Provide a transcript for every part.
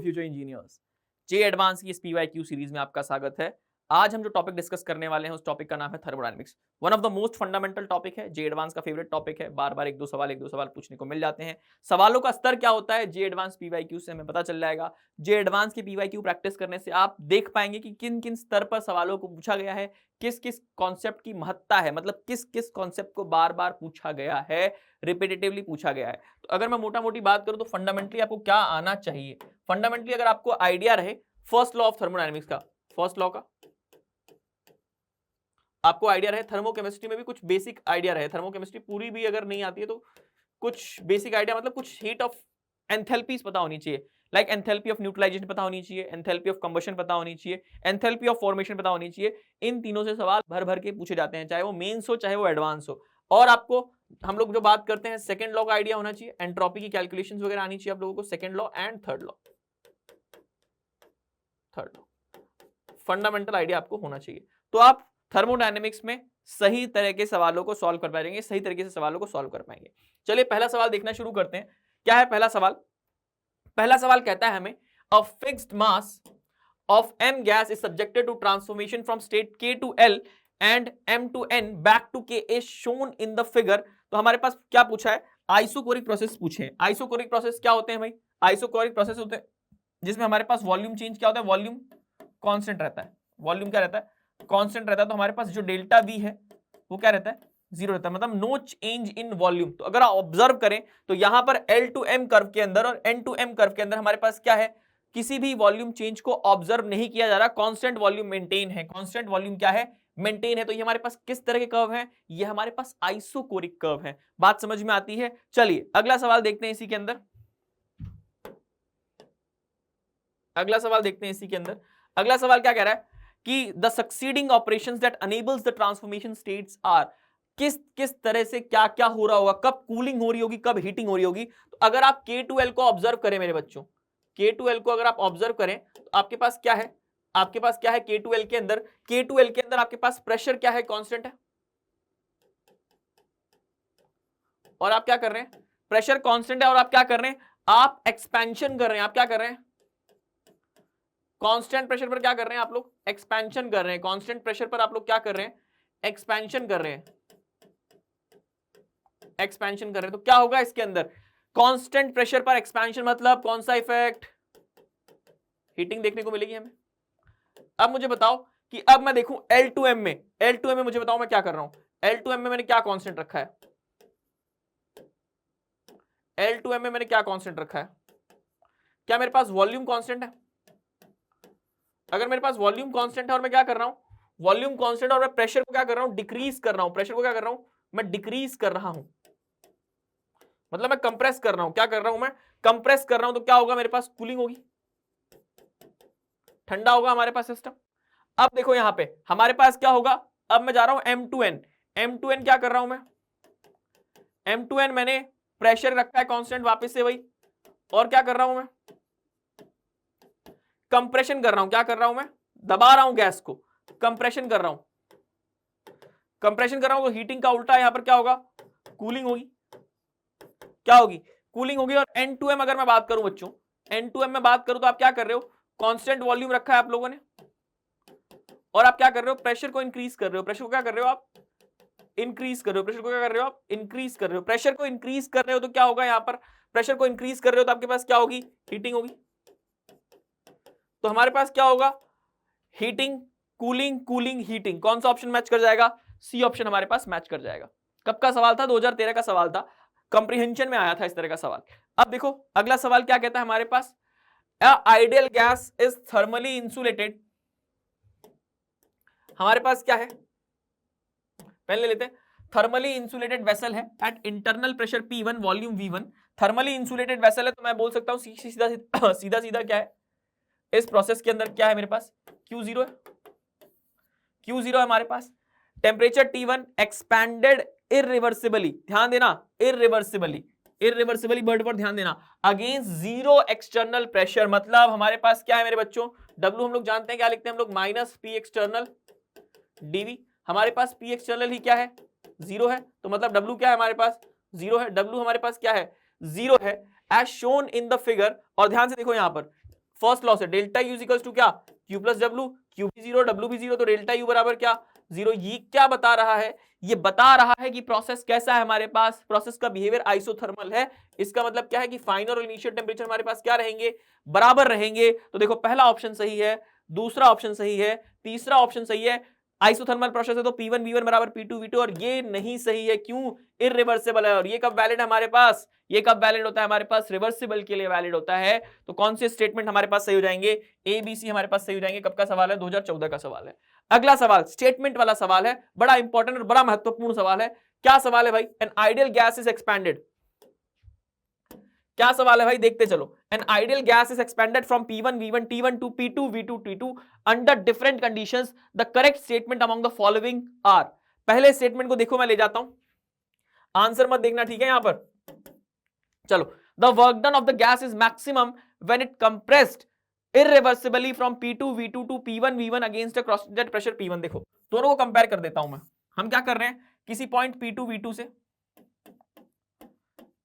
Future engineers, जे advance की इस PYQ series में आपका स्वागत है। आज हम जो टॉपिक डिस्कस करने वाले हैं उस टॉपिक का नाम है thermodynamics. One of the most fundamental topic है, जे एडवांस का फेवरेट टॉपिक है। बार बार एक दो सवाल पूछने को मिल जाते हैं। सवालों का स्तर क्या होता है जे एडवांस पीवाईक्यू से हमें पता चल जाएगा। जे एडवांस की पीवाईक्यू प्रैक्टिस करने से आप देख पाएंगे कि किन किन स्तर पर सवालों को पूछा गया है, किस किस कॉन्सेप्ट की महत्ता है, मतलब किस किस कॉन्सेप्ट को बार बार पूछा गया है, रिपीटेटिवली पूछा गया है। तो अगर मैं मोटा मोटी बात करूं तो फंडामेंटली आपको क्या आना चाहिए। फंडामेंटली अगर आपको आइडिया रहे फर्स्ट लॉ ऑफ थर्मोडायनेमिक्स का, फर्स्ट लॉ का आपको आइडिया रहे, थर्मोकेमिस्ट्री में भी कुछ बेसिक आइडिया रहे, थर्मोकेमिस्ट्री पूरी भी अगर नहीं आती है तो कुछ बेसिक आइडिया, मतलब कुछ हीट ऑफ एंथैल्पीज पता होनी चाहिए, लाइक एंथैल्पी ऑफ न्यूट्रलाइजेशन पता होनी चाहिए, एंथैल्पी ऑफ कंबशन पता होनी चाहिए, एंथैल्पी ऑफ फॉर्मेशन पता होनी चाहिए। इन तीनों से सवाल भर भर के पूछे जाते हैं, चाहे वो मेंस हो चाहे वो एडवांस हो। और आपको हम लोग जो बात करते हैं सेकंड लॉ का आइडिया होना चाहिए, एंट्रोपी की कैलकुलेशंस वगैरह आनी चाहिए आप लोगों को, second law and third law fundamental idea आपको होना चाहिए। तो आप थर्मोडायनेमिक्स में सही तरह के सवालों को सॉल्व कर पाएंगे, सही तरीके से सवालों को सॉल्व कर पाएंगे। चलिए पहला सवाल देखना शुरू करते हैं। क्या है पहला सवाल? पहला सवाल कहता है हमें a fixed mass of m gas is subjected to transformation from state k to l and m to n back to k is shown in the figure। तो हमारे पास क्या पूछा है? आइसोकोरिक प्रोसेस पूछे हैं। आइसोकोरिक प्रोसेस क्या होते हैं भाई? आइसोकोरिक प्रोसेस होते हैं जिसमें हमारे पास वॉल्यूम चेंज क्या होता है? वॉल्यूम कांस्टेंट रहता है। वॉल्यूम क्या रहता है? कांस्टेंट रहता है। तो हमारे पास जो डेल्टा वी है वो क्या रहता है? जीरो रहता है, मतलब नो चेंज इन वॉल्यूम। तो अगर आप ऑब्जर्व करें तो यहां पर L टू M कर्व के अंदर और N टू M कर्व के अंदर हमारे पास क्या है? किसी भी वॉल्यूम चेंज को ऑब्जर्व नहीं किया जा रहा, कांस्टेंट वॉल्यूम मेंटेन है। कांस्टेंट वॉल्यूम क्या है? मेंटेन है। तो ये हमारे पास किस तरह के कर्व है? ये हमारे पास आइसोकोरिक कर्व है। बात समझ में आती है? चलिए अगला सवाल देखते हैं इसी के अंदर। अगला सवाल देखते हैं इसी के अंदर। अगला सवाल क्या कह रहा है कि the succeeding operations that enables the transformation states are, किस किस तरह से क्या क्या हो रहा होगा, कब कूलिंग हो रही होगी, कब हीटिंग हो रही होगी। तो अगर आप K2L को ऑब्जर्व करें मेरे बच्चों, K2L को अगर आप ऑब्जर्व करें तो आपके पास क्या है? आपके पास क्या है K2L के अंदर? K2L के अंदर आपके पास प्रेशर क्या है? कांस्टेंट है। और आप क्या कर रहे हैं? प्रेशर कांस्टेंट है और आप क्या कर रहे हैं? आप एक्सपेंशन कर रहे हैं। आप क्या कर रहे हैं? कांस्टेंट प्रेशर पर क्या कर रहे हैं आप लोग? एक्सपेंशन कर रहे हैं। कांस्टेंट प्रेशर पर आप लोग क्या कर रहे हैं? एक्सपेंशन कर रहे हैं। एक्सपेंशन कर रहे हैं। तो क्या होगा इसके अंदर? कांस्टेंट प्रेशर पर एक्सपेंशन मतलब कौन सा इफेक्ट? हीटिंग देखने को मिलेगी हमें। अब मुझे बताओ कि अब मैं देखूं L2M में, L2M में मुझे बताओ मैं क्या कर रहा हूं। L2M में मैंने क्या कांस्टेंट रखा है? L2M में मैंने क्या कांस्टेंट रखा है? क्या मेरे पास वॉल्यूम कांस्टेंट है? अगर मेरे पास वॉल्यूम कांस्टेंट है और मैं क्या कर रहा हूं? वॉल्यूम कांस्टेंट और मैं प्रेशर को क्या कर रहा हूं? डिक्रीज कर रहा हूं। प्रेशर को क्या कर रहा हूं? मैं डिक्रीज कर रहा हूं, मतलब मैं कंप्रेस कर रहा हूं। क्या कर रहा हूं? मैं कंप्रेस कर रहा हूं। तो क्या होगा? मेरे पास कूलिंग होगी, ठंडा होगा हमारे पास सिस्टम। अब देखो यहां पे हमारे पास क्या होगा? अब मैं जा रहा हूं M2N। M2N क्या कर रहा हूं मैं? M2N मैंने प्रेशर रखा है कांस्टेंट, वापस से वही। और क्या कर रहा हूं मैं? कंप्रेशन कर रहा हूं। क्या कर रहा हूं मैं? दबा रहा हूं गैस को, कंप्रेशन कर रहा हूं। कंप्रेशन कर रहा हूं तो हीटिंग का उल्टा यहां पर क्या होगा? कूलिंग होगी। क्या होगी? कूलिंग होगी। और N2M अगर मैं बात करूं बच्चों, N2M में बात करूं तो आप क्या कर रहे हो? कांस्टेंट वॉल्यूम रखा है आप लोगों ने और आप क्या कर रहे हो? प्रेशर को इंक्रीज कर रहे हो। प्रेशर को क्या कर रहे हो आप? इंक्रीज कर रहे हो। प्रेशर को क्या कर रहे हो आप? इंक्रीज कर रहे हो। प्रेशर को इंक्रीज कर रहे हो तो क्या होगा यहां पर? प्रेशर को इंक्रीज कर रहे हो तो आपके पास क्या होगी? हीटिंग होगी। तो हमारे पास क्या होगा? Heating, cooling, cooling, heating. कौन सा ऑप्शन मैच कर जाएगा? सी ऑप्शन हमारे पास मैच कर जाएगा। कब का सवाल था? 2013 का सवाल था, कंप्रीहेंशन में आया था इस तरह का सवाल। अब देखो अगला सवाल क्या कहता है हमारे पास, ideal gas is thermally insulated. हमारे पास क्या है? पहले लेते हैं। थर्मली इंसुलेटेड वेसल है at internal pressure P1 volume V1। Thermally insulated vessel है तो मैं बोल सकता हूं सीधा सीधा सीधा क्या है इस प्रोसेस के अंदर? क्या है मेरे पास? Q0 है। Q0 है हमारे पास। टेम्परेचर T1 एक्सपैंडेड इरिवर्सिबली, ध्यान देना, इरिवर्सिबली वर्ड पर ध्यान देना, अगेंस्ट जीरो एक्सटर्नल प्रेशर। मतलब हमारे पास क्या है मेरे बच्चों? W हम लोग जानते हैं क्या लिखते हैं हम लोग? Minus P external dV। हमारे पास P एक्सटर्नल ही क्या है? जीरो है। तो मतलब W क्या है हमारे पास? जीरो है। W हमारे पास क्या है? जीरो है, as shown in the figure. और ध्यान से देखो यहां पर फर्स्ट लॉ से डेल्टा यू इक्वल टू क्या, क्यू प्लस डब्ल्यू, क्यू भी जीरो डब्ल्यू भी जीरो, तो डेल्टा यू बराबर क्या, जीरो। ये क्या बता रहा है, ये बता रहा है कि प्रोसेस कैसा है हमारे पास, प्रोसेस का बिहेवियर आइसोथर्मल है। इसका मतलब क्या है कि फाइनल और इनिशियल टेम्परेचर हमारे पास क्या रहेंगे, बराबर रहेंगे। तो देखो पहला ऑप्शन सही है, दूसरा ऑप्शन सही है, तीसरा ऑप्शन सही है। आइसोथर्मल प्रोसेस है तो P1 V1 बराबर P2 V2, और ये नहीं सही है, क्यों, इररिवर्सिबल है। और ये कब वैलिड हमारे पास, ये कब वैलिड होता है हमारे पास, रिवर्सिबल के लिए वैलिड होता है। तो कौन से स्टेटमेंट हमारे पास सही हो जाएंगे, ए बी सी हमारे पास सही हो जाएंगे। कब का सवाल है, 2014 का सवाल है। अगला सवाल स्टेटमेंट वाला सवाल है, बड़ा इंपॉर्टेंट और बड़ा महत्वपूर्ण सवाल है। क्या सवाल है भाई, an ideal gas is expanded, क्या सवाल है भाई, देखते चलो। An ideal gas is expanded from P1 V1 T1 to P2 V2 T2 under different conditions, the correct statement among the following are. पहले स्टेटमेंट को देखो, मैं ले जाता हूं, आंसर मत देखना, ठीक है। यहां पर चलो, the work done of the gas is maximum when it compressed irreversibly from P2 V2 to P1 V1 against a cross jet pressure P1। देखो दोनों को कंपेयर कर देता हूं मैं। हम क्या कर रहे हैं, किसी पॉइंट P2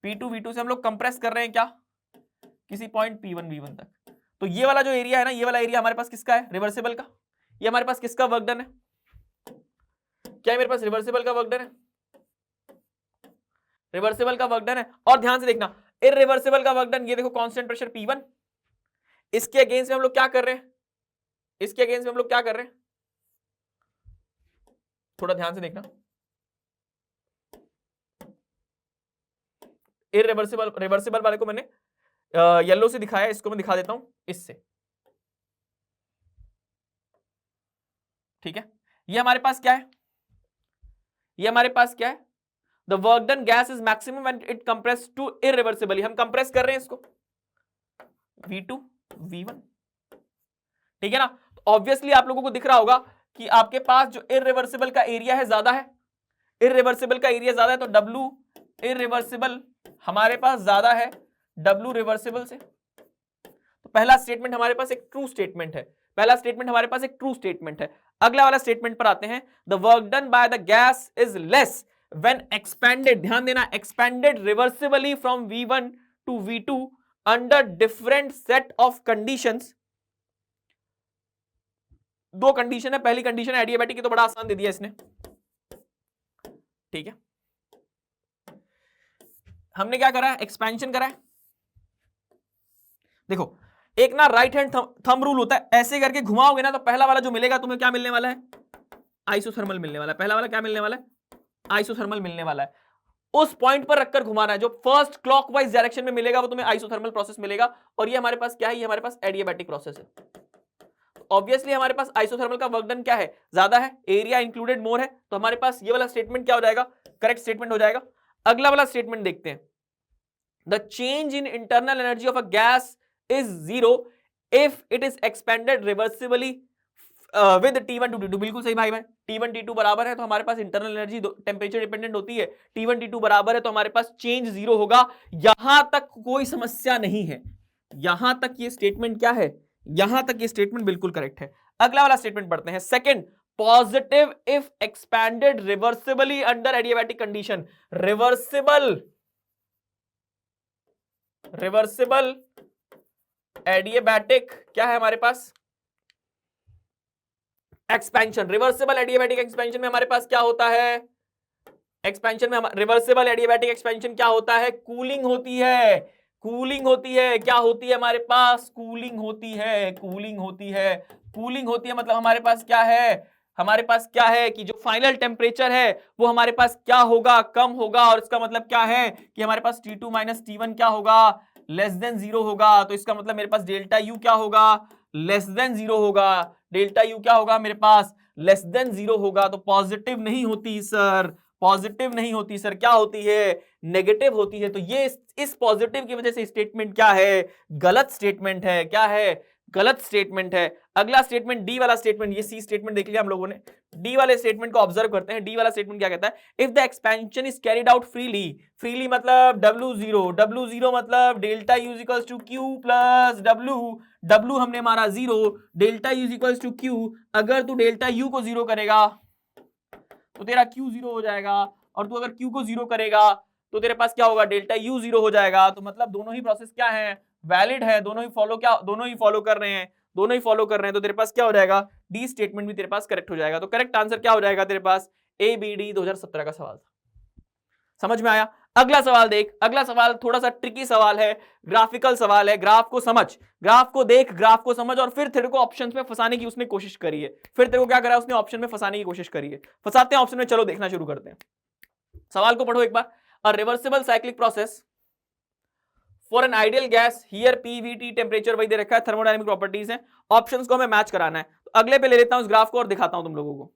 V2 से हम लोग कंप्रेस कर रहे हैं क्या, किसी पॉइंट P1 V1 तक। तो ये वाला जो एरिया है ना, ये वाला एरिया हमारे पास किसका है, रिवर्सिबल का। ये हमारे पास किसका वर्क डन है, क्या मेरे पास रिवर्सिबल का वर्क डन है, रिवर्सिबल का वर्क डन है। और ध्यान से देखना, इररिवर्सिबल का वर्क डन, ये देखो कांस्टेंट प्रेशर P1, इसके अगेंस्ट में हम लोग क्या कर रहे हैं, इसके अगेंस्ट में हम लोग क्या कर रहे हैं, थोड़ा ध्यान से देखना। इररिवर्सिबल, रिवर्सिबल वाले को मैंने येलो से दिखाया, इसको मैं दिखा देता हूं इससे, ठीक है। ये हमारे पास क्या है, ये हमारे पास क्या है, the work done gas is maximum when it compress to irreversibly. हम कंप्रेस कर रहे हैं इसको V2 V1, ठीक है ना। तो ऑब्वियसली आप लोगों को दिख रहा होगा कि आपके पास जो इररिवर्सिबल का एरिया है ज्यादा है, इररिवर्सिबल का एरिया ज्यादा है, तो W इररिवर्सिबल हमारे पास ज्यादा है W रिवर्सिबल से। तो पहला स्टेटमेंट हमारे पास एक ट्रू स्टेटमेंट है, पहला स्टेटमेंट हमारे पास एक ट्रू स्टेटमेंट है। अगला वाला स्टेटमेंट पर आते हैं, the work done by the gas is less when expanded, ध्यान देना, expanded reversibly from V1 to V2 under different set of conditions. दो कंडीशन है, पहली कंडीशन है एडियाबैटिक की, तो बड़ा आसान दे दिया इसने, ठीक है। हमने क्या करा है, एक्सपेंशन करा है। देखो एक ना राइट हैंड थंब रूल होता है, ऐसे करके घुमाओगे ना तो पहला वाला जो मिलेगा तुम्हें क्या मिलने वाला है, आइसोथर्मल मिलने वाला है। पहला वाला क्या मिलने वाला है, आइसोथर्मल मिलने वाला है। उस पॉइंट पर रखकर घुमाना है, जो फर्स्ट क्लॉकवाइज डायरेक्शन में मिलेगा वो तुम्हें आइसोथर्मल प्रोसेस मिलेगा। और ये हमारे पास क्या है, ये हमारे पास एडियाबैटिक प्रोसेस है। ऑब्वियसली हमारे पास आइसोथर्मल का वर्क डन क्या है, ज्यादा है, एरिया इंक्लूडेड मोर है, तो हमारे पास ये वाला स्टेटमेंट क्या हो जाएगा, करेक्ट स्टेटमेंट हो जाएगा। अगला वाला स्टेटमेंट देखते हैं, the change in internal energy of a gas is zero if it is expanded reversibly with T1 to T2। बिल्कुल सही भाई, T1 T2 बराबर है तो हमारे पास इंटरनल एनर्जी टेम्परेचर डिपेंडेंट होती है, T1 T2 बराबर है तो हमारे पास चेंज जीरो होगा। यहां तक कोई समस्या नहीं है, यहां तक ये स्टेटमेंट क्या है, यहां तक ये स्टेटमेंट बिल्कुल करेक्ट है। अगला वाला स्टेटमेंट पढ़ते हैं, second, positive if expanded reversibly under adiabatic condition. Reversible, reversible adiabatic क्या है हमारे पास, एक्सपेंशन। रिवर्सिबल एडियाबैटिक एक्सपेंशन में हमारे पास क्या होता है, एक्सपेंशन में रिवर्सिबल एडियाबैटिक एक्सपेंशन क्या होता है, कूलिंग होती है, कूलिंग होती है। क्या होती है हमारे पास, कूलिंग होती है, कूलिंग होती है, कूलिंग होती है। मतलब हमारे पास क्या है, हमारे पास क्या है कि जो फाइनल टेम्परेचर है वो हमारे पास क्या होगा, कम होगा। और इसका मतलब क्या है कि हमारे पास T2 माइनस T1 क्या होगा, लेस देन जीरो होगा। तो इसका मतलब मेरे पास डेल्टा यू क्या होगा, लेस देन जीरो होगा। डेल्टा यू क्या होगा मेरे पास, लेस देन जीरो होगा। तो पॉजिटिव नहीं होती सर, पॉजिटिव नहीं होती सर, क्या होती है, नेगेटिव होती है। तो ये इस पॉजिटिव की वजह से स्टेटमेंट क्या है, गलत स्टेटमेंट है। क्या है, गलत स्टेटमेंट है। अगला स्टेटमेंट डी वाला स्टेटमेंट, ये सी स्टेटमेंट देख लिया हम लोगों ने, डी वाले स्टेटमेंट को ऑब्जर्व करते हैं। डी वाला स्टेटमेंट क्या कहता है, if the expansion is carried out freely, freely मतलब W0, W0 मतलब delta U equals to Q plus W, W हमने मारा zero, delta U equals to Q। अगर तू डेल्टा यू को जीरो करेगा तो तेरा Q जीरो हो जाएगा, और तू अगर Q को जीरो करेगा तो तेरे पास क्या होगा, डेल्टा यू जीरो हो जाएगा। तो मतलब दोनों ही प्रोसेस क्या है, वैलिड है, दोनों ही फॉलो कर रहे हैं, तो तेरे पास क्या हो जाएगा, डी स्टेटमेंट भी तेरे पास करेक्ट हो जाएगा। तो करेक्ट आंसर क्या हो जाएगा तेरे पास, ए बी डी 2017 का सवाल था। समझ में आया? अगला सवाल देख, अगला सवाल थोड़ा सा ट्रिकी सवाल है, ग्राफिकल सवाल है। ग्राफ को समझ, ग्राफ को देख, ग्राफ को समझ, और फिर तेरे को ऑप्शंस में फंसाने की उसने कोशिश करी है। फिर तेरे को क्या करा उसने, ऑप्शन में फंसाने की कोशिश करी है। फंसाते हैं ऑप्शन में, चलो देखना शुरू करते हैं। सवाल को पढ़ो एक बार। A reversible cyclic process for an ideal gas, here PVT temperature वही दे रखा है, थर्मोडायनेमिक प्रॉपर्टीज है, ऑप्शंस को हमें मैच कराना है। तो अगले पे ले लेता हूं इस ग्राफ को और दिखाता हूं तुम लोगों को।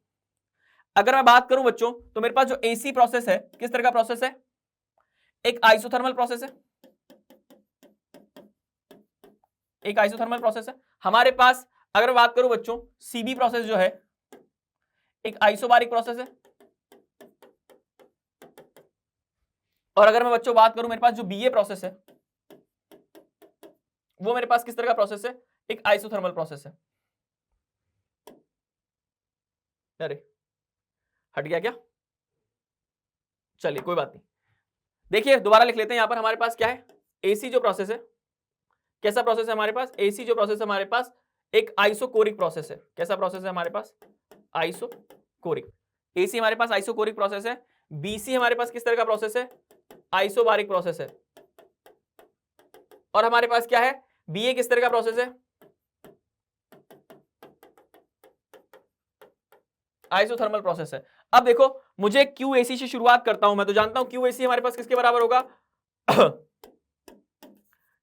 अगर मैं बात करूं बच्चों, तो मेरे पास जो एसी प्रोसेस है, किस तरह का प्रोसेस है, एक आइसोथर्मल प्रोसेस है, एक आइसोथर्मल प्रोसेस है। हमारे पास अगर मैं बात करूं बच्चों, सीबी प्रोसेस जो है एक आइसोबारिक प्रोसेस है। और अगर मैं बच्चों बात करूं, मेरे पास जो बीए प्रोसेस है वो मेरे पास किस तरह का प्रोसेस है, एक आइसोथर्मल प्रोसेस है। अरे हट गया क्या, चलिए कोई बात नहीं। देखिए दोबारा लिख लेते हैं। यहां पर हमारे पास क्या है, एसी जो प्रोसेस है, कैसा प्रोसेस है हमारे पास, एसी जो प्रोसेस है हमारे पास एक आइसोकोरिक प्रोसेस है। कैसा प्रोसेस है हमारे पास, आइसोकोरिक। एसी हमारे पास आइसोकोरिक प्रोसेस है। बीसी हमारे पास किस तरह का प्रोसेस है, आइसोबारिक प्रोसेस है। और हमारे पास क्या है, बीए किस तरह का प्रोसेस है, आइसोथर्मल प्रोसेस है। अब देखो मुझे क्यूएसी से शुरुआत करता हूं। मैं तो जानता हूं क्यूएसी हमारे पास किसके बराबर होगा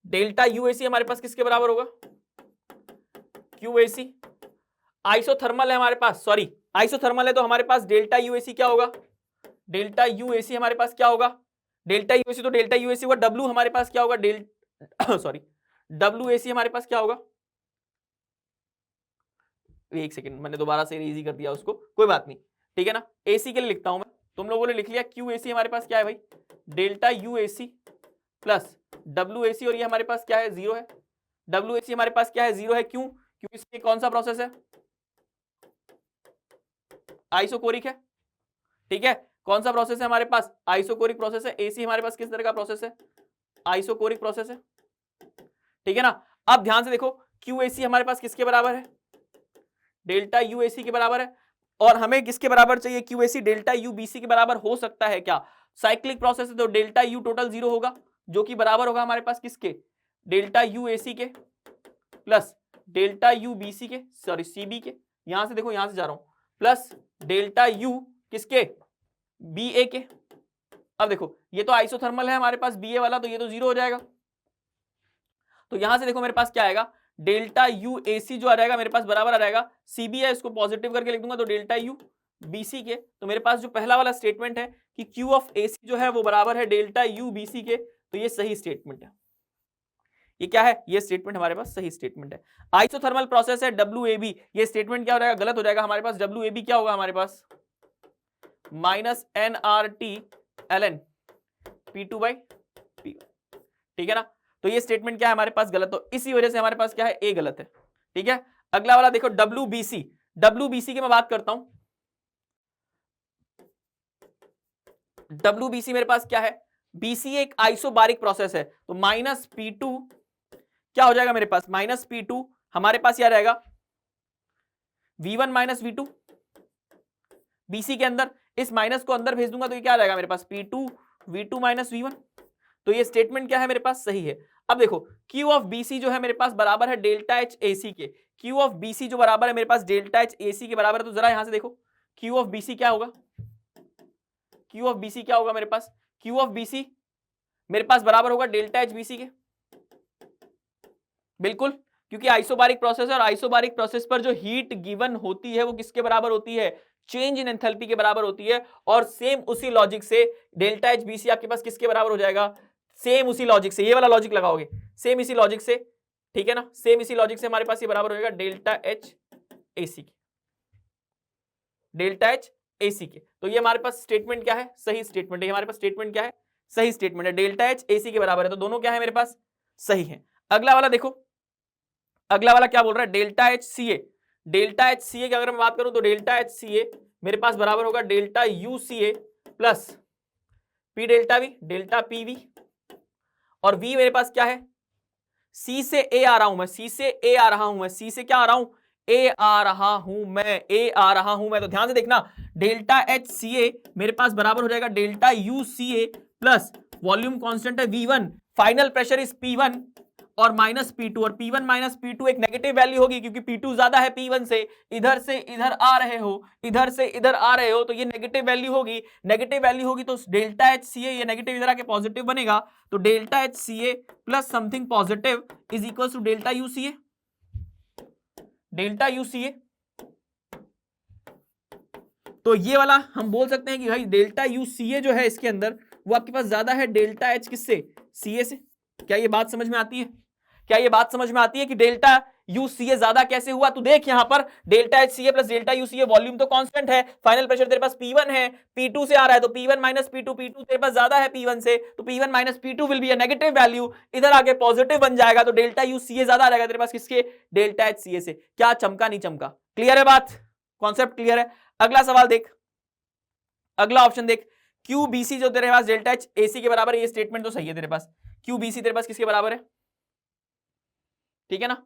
डेल्टा यूएसी हमारे पास किसके बराबर होगा, क्यूएसी। आइसोथर्मल है हमारे पास, सॉरी आइसोथर्मल है तो हमारे पास डेल्टा यूएसी क्या होगा, डेल्टा यूएसी हमारे पास क्या होगा, डेल्टा यूएसी तो डेल्टा यूएसी होगा। डब्ल्यू हमारे पास क्या होगा, सॉरी डब्ल्यूएसी हमारे पास क्या होगा, एक सेकंड मैंने दोबारा से इजी कर दिया उसको, कोई बात नहीं, ठीक है ना। एसी के लिए लिखता हूं मैं, तुम लोगों ने लिख लिया क्यूएसी हमारे पास क्या है भाई, डेल्टा यूएसी प्लस डब्ल्यूएसी, और ये हमारे पास क्या है, जीरो है। डब्ल्यूएसी हमारे पास क्या है, जीरो है। क्यों, क्योंकि इसके कौन सा प्रोसेस है, आइसोकोरिक है, ठीक है। कौन सा प्रोसेस है हमारे पास, आइसोकोरिक प्रोसेस है। एसी हमारे पास किस तरह का प्रोसेस है, आइसोकोरिक प्रोसेस है, ठीक है ना। अब ध्यान से देखो क्यूएसी हमारे पास किसके बराबर है, डेल्टा यूएसी के बराबर है। और हमें किसके बराबर चाहिए, क्यूएसी डेल्टा यूबीसी के बराबर हो सकता है क्या, साइक्लिक प्रोसेस है तो डेल्टा यू टोटल जीरो होगा, जो कि बराबर होगा हमारे पास किसके, डेल्टा यूएसी के प्लस डेल्टा यूबीसी के, सॉरी सीबी के, यहां से देखो यहां से जा रहा हूं, प्लस डेल्टा यू किसके, बीए के। अब देखो ये तो आइसोथर्मल है हमारे पास बीए वाला, तो ये तो जीरो हो जाएगा। तो यहां से देखो मेरे पास क्या आएगा, डेल्टा यू एसी जो आ जाएगा मेरे पास बराबर आ जाएगा, सीबी है इसको पॉजिटिव करके लिख दूंगा तो डेल्टा यू बीसी के। तो मेरे पास जो पहला वाला स्टेटमेंट है कि क्यू ऑफ एसी जो है वो बराबर है डेल्टा यू बीसी के, तो ये सही स्टेटमेंट है। ये क्या है, ये स्टेटमेंट हमारे पास सही स्टेटमेंट है। आइसोथर्मल प्रोसेस है डब्ल्यूएबी, ये स्टेटमेंट क्या हो जाएगा, गलत हो जाएगा हमारे पास। डब्ल्यूएबी क्या होगा हमारे पास, minus N R T L N P two by P, ठीक है ना। तो ये स्टेटमेंट क्या है हमारे पास गलत, तो इसी वजह से हमारे पास क्या है, ए गलत है, ठीक है। अगला वाला देखो डब्ल्यूबीसी, डब्ल्यूबीसी की मैं बात करता हूं। डब्ल्यूबीसी मेरे पास क्या है, बीसी एक आइसोबारिक प्रोसेस है, तो माइनस पी टू क्या हो जाएगा मेरे पास, माइनस पी टू हमारे पास क्या रहेगा, V1 माइनस V2 बीसी के अंदर, इस माइनस को अंदर भेज दूंगा तो ये क्या आ जाएगा मेरे पास, P2 V2 माइनस V1। तो ये स्टेटमेंट क्या है मेरे पास, सही है। अब देखो Q ऑफ BC जो है मेरे पास बराबर है डेल्टा एच AC के, Q ऑफ BC जो बराबर है मेरे पास डेल्टा एच AC के बराबर है। तो जरा यहां से देखो Q ऑफ BC क्या होगा, Q ऑफ BC क्या होगा मेरे पास, Q ऑफ BC मेरे पास बराबर होगा डेल्टा एच BC के, बिल्कुल, क्योंकि आइसोबारिक प्रोसेस है और आइसोबारिक प्रोसेस पर जो हीट गिवन होती है वो किसके बराबर होती है, चेंज इन एंथैल्पी के बराबर होती है। और सेम उसी लॉजिक से डेल्टा एच बीसी आपके पास किसके बराबर हो जाएगा, सेम उसी लॉजिक से, ये वाला लॉजिक लगाओगे, सेम इसी लॉजिक से, ठीक है ना, सेम इसी लॉजिक से हमारे पास ये बराबर हो जाएगा डेल्टा एच एसी के, डेल्टा एच एसी के। तो ये हमारे पास स्टेटमेंट क्या है, सही स्टेटमेंट है। हमारे पास स्टेटमेंट क्या है, सही स्टेटमेंट है, डेल्टा एच एसी के बराबर है। तो दोनों क्या है मेरे पास, सही है। अगला वाला देखो, अगला वाला क्या बोल रहा है, delta H C A, delta H C ए की अगर मैं बात करूं तो डेल्टा एच सी ए मेरे पास बराबर होगा delta U C A plus P delta V, delta P V, और वी मेरे पास क्या है, सी से ए आ रहा हूं मैं, सी से ए आ रहा हूं मैं, सी से क्या आ रहा हूं, ए आ रहा हूं मैं, ए आ रहा हूं मैं। तो ध्यान से देखना, डेल्टा एच सी ए मेरे पास बराबर हो जाएगा delta U C A plus volume constant है V1, final pressure is P1 और माइनस P2, और P1 माइनस P2 एक नेगेटिव वैल्यू होगी क्योंकि P2 ज्यादा है P1 से, इधर इधर आ रहे हो, इधर से इधर आ रहे हो, तो ये नेगेटिव वैल्यू होगी, नेगेटिव वैल्यू होगी तो डेल्टा एच सी ए, ये नेगेटिव इधर आके पॉजिटिव बनेगा, तो delta H C A plus something positive is equal to delta U C A, delta U C A. तो ये वाला हम बोल सकते हैं कि भाई डेल्टा यू सी ए जो है इसके अंदर वो आपके पास ज्यादा है डेल्टा एच किससे, सी ए से। क्या ये बात समझ में आती है, क्या ये बात समझ में आती है कि डेल्टा यू सी ए ज्यादा कैसे हुआ? तो देख यहां पर delta H C A plus delta U C A, volume तो कांस्टेंट है, फाइनल प्रेशर तेरे पास P1 है, P2 से आ रहा है तो P1 माइनस P2, P2 तेरे पास ज्यादा है P1 से, तो P1 minus P2 will be a negative value, इधर आके पॉजिटिव बन जाएगा, तो डेल्टा यू सी ए ज्यादा आ जाएगा तेरे पास किसके, डेल्टा एच सी ए से। क्या चमका नहीं चमका? क्लियर है बात, कॉन्सेप्ट क्लियर है? अगला सवाल देख, अगला ऑप्शन देख, क्यू बीसी जो तेरे पास डेल्टा एच एसी के बराबर है, ये स्टेटमेंट तो सही है तेरे पास, क्यू बीसी तेरे पास किसके बराबर है, ठीक है ना,